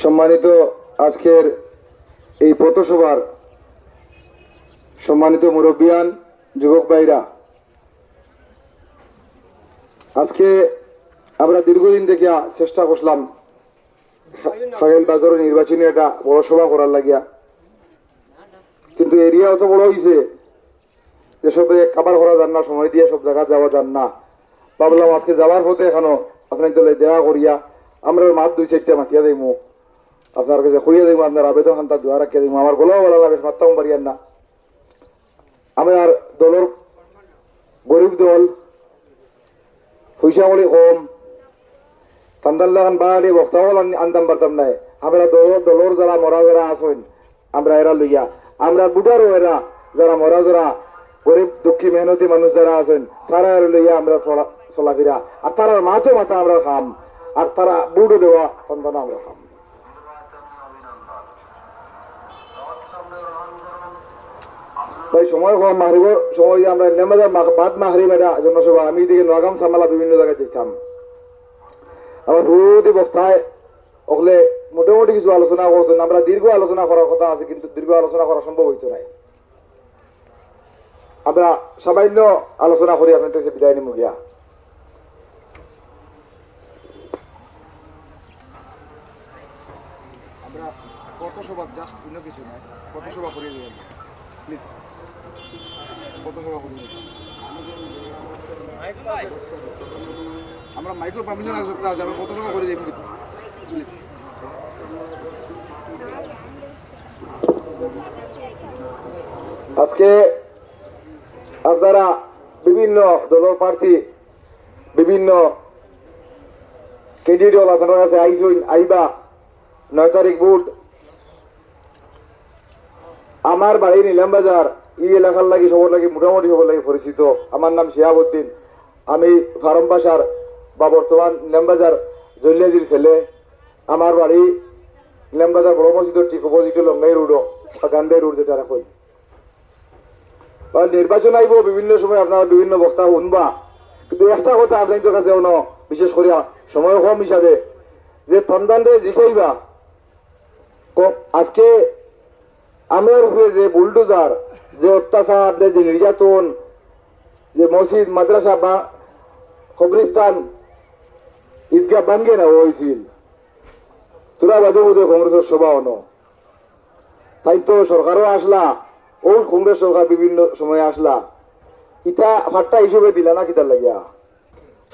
সম্মানিত আজকের এই পথসভার সম্মানিত মুরব্বিয়ান, যুবক ভাইরা, আজকে আমরা দীর্ঘদিন থেকে চেষ্টা করলাম সাহেল বাজারের নির্বাচনী একটা বড় সভা করার লাগিয়া, কিন্তু এরিয়া অত বড় হয়েছে যে সবে কাবার করা যান না, সময় দিয়ে সব জায়গা যাওয়া যান না। ভাবলাম আজকে যাওয়ার পথে এখানো আপনার দলে দেওয়া করিয়া আমরা মাত 2-4টা মাতিয়া দেবো, আপনার কাছে খুঁড়িয়ে দেবো, আপনার আবেদন খান্তা দোয়া রাখিয়ে দেবো। আমার গলাও বলা লাগে, মাত্তাও পারিয়ান না। আমার দলের গরিব দল, পয়সা বলি কম, তান্দাল্লাখান বাড়ি বক্তাও আনতাম পারতাম নাই। আমরা দলের যারা মরা যারা আসেন আমরা এরা লইয়া, আমরা বুটারও এরা যারা মরা যারা গরিব দুঃখী মেহনতি মানুষ যারা আছেন তারা লইয়া আমরা চলাফেরা, আর তারা মাথো মাথা আমরা খাম, আর তারা বুড়ো দেওয়া সন্তান আমরা খাম। তাই সময় কম, মাহরিবর সময় আমরা নেমাজের বাদ মাহরিব এটা জনসভা আমি দিকে নোয়াগাম সামালা বিভিন্ন জায়গায় যেতাম। আমার বহুদি বক্তায় ওগুলো মোটামুটি কিছু আলোচনা করছেন, আমরা দীর্ঘ আলোচনা করার কথা আছে, কিন্তু দীর্ঘ আলোচনা করা সম্ভব হইতো নাই। আমরা সামান্য আলোচনা করি আপনার থেকে বিদায় নিব গিয়া। আমরা পথসভা জাস্ট অন্য কিছু নয়, পথসভা করিয়ে দিবেন প্লিজ, পথসভা করিয়ে দিবেন। আমরা মাইক্রো পারমিশন আছে, আমরা পথসভা করে দিব কিন্তু প্লিজ। আজকে আপনারা বিভিন্ন দলের প্রার্থী, বিভিন্ন ক্যান্ডিডেট আপনার কাছে আইসুন, আইবা 9 তারিখ ভোট। আমার বাড়ি নিলামবাজার, এই এলাকার লাগি সবার লাগি মোটামুটি সবার লাগি পরিচিত। আমার নাম শিহাবুদ্দিন, আমি ফার্ম বাসার বা বর্তমান নিলামবাজার জল্লিয়াদির ছেলে। আমার বাড়ি নিলামবাজার বড় মসজিদের ঠিক অপোজিটে লঙ্গাই রোড বা গান্ধাই রোড যেটা রাখুন। নির্বাচন আইব, বিভিন্ন সময় আপনারা বিভিন্ন বক্তা শুনবা, কিন্তু একটা কথা আপনাদের কাছে বিশেষ করে সময় কম হিসাবে যে সন্তানরে জিখাইবা। আজকে আমার উপরে যে বুলডোজার, যে অত্যাচার, যে নির্যাতন, যে মসজিদ মাদ্রাসা বা কবরিস্তান ঈদগাহ ভাঙ্গে না হয়েছিল, তোরা বাদে বোধ কংগ্রেসের সভা হনো। তাই তো সরকারও আসলা, ও কংগ্রেস সরকার বিভিন্ন সময় আসলা, ইটা ভাট্টা হিসেবে দিলা না কিতার লাগিয়া?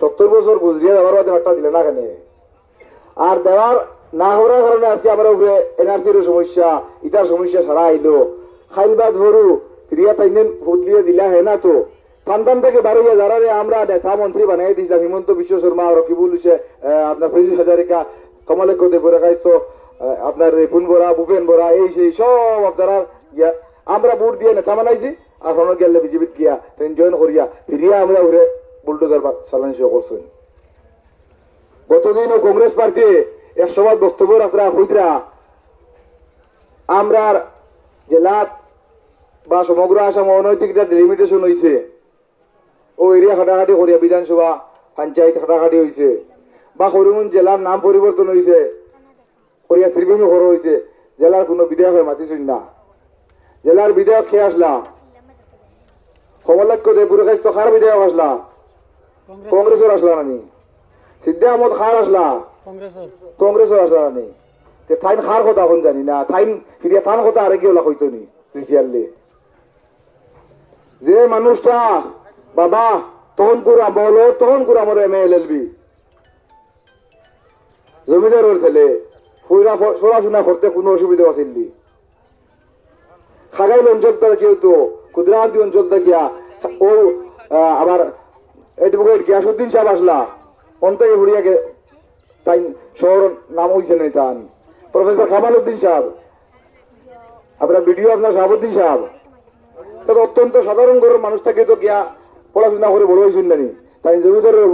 70 বছর গুজরিয়া যাওয়ার বাদে ভাট্টা দিলে না কেন? আর দেওয়ার না হওয়ার কারণে আজকে আমরা উপরে এনআরসির সমস্যা, ইটার সমস্যা সারা আইলো। খাইলবা ধরু ফিরিয়া তাইনেন বদলিয়ে দিলা হে না তো সন্তান থেকে বাড়িয়ে যারা আমরা নেতা মন্ত্রী বানিয়ে দিয়েছিলাম, হিমন্ত বিশ্ব শর্মা, রকিবুল আপনার ফৈজুল হাজারিকা, কমলেক্ষ দেবরাকাইত, আপনার রিপুন বরা, ভূপেন বরা, এই সেই সব আপনারা আমরা ভোট দিয়ে নেতা বানাইছি। আর হন গেলে বিজেপিত গিয়া জয়েন করিয়া ফিরিয়া আমরা ঘুরে বুলডোজার চালানি করছেন। গতদিনও কংগ্রেস পার্টি এক সভার বক্তব্য রাখরা হইতরা আমরা জেলাত বা সমগ্র আসাম অনৈতিক ডিলিমিটেশন হয়েছে, ও এরিয়া খাটাখাটি করিয়া বিধানসভা পঞ্চায়েত খাটাখাটি হয়েছে, বা করিমগঞ্জ জেলার নাম পরিবর্তন হয়েছে করিয়া ত্রিভূমি ঘর হয়েছে, জেলার কোনো বিধায়ক হয়ে মাতিছেন না। জেলার বিধায়ক খেয়ে আসলা কমলাক্ষ দেবপুরের কাছে তো খার বিধায়ক আসলা, কংগ্রেসের আসলা নানি। সিদ্ধা আহমদ খার আসলা, কংগ্রেসের আসলা নানি। থাইন খার কথা এখন জানি না, থাইন ফিরিয়া থান কথা আরে গিয়ে হইতো নি রিটিয়ারলে। যে মানুষটা বাবা তখন করে বলো, তখন করে আমার MLLB জমিদারের ছেলে, পড়াশোনা করতে কোনো অসুবিধা আছিল। খাগাইল অঞ্চলটা কেউ তো কুদরাহান্তি অঞ্চলটা গিয়া ও আবার এডভোকেট গিয়াসুদ্দিন সাহেব আসলা, অন্তকে ভরিয়াকে তাই শহর নাম হয়েছে না তান প্রফেসর কামাল উদ্দিন সাহেব, আপনার বিডিও আপনার শাহাবুদ্দিন সাহেব, অত্যন্ত সাধারণ ঘরের মানুষ থাকে তো গিয়া পড়াশোনা করে বড় হয়েছেন নানি, তাই জমিদারের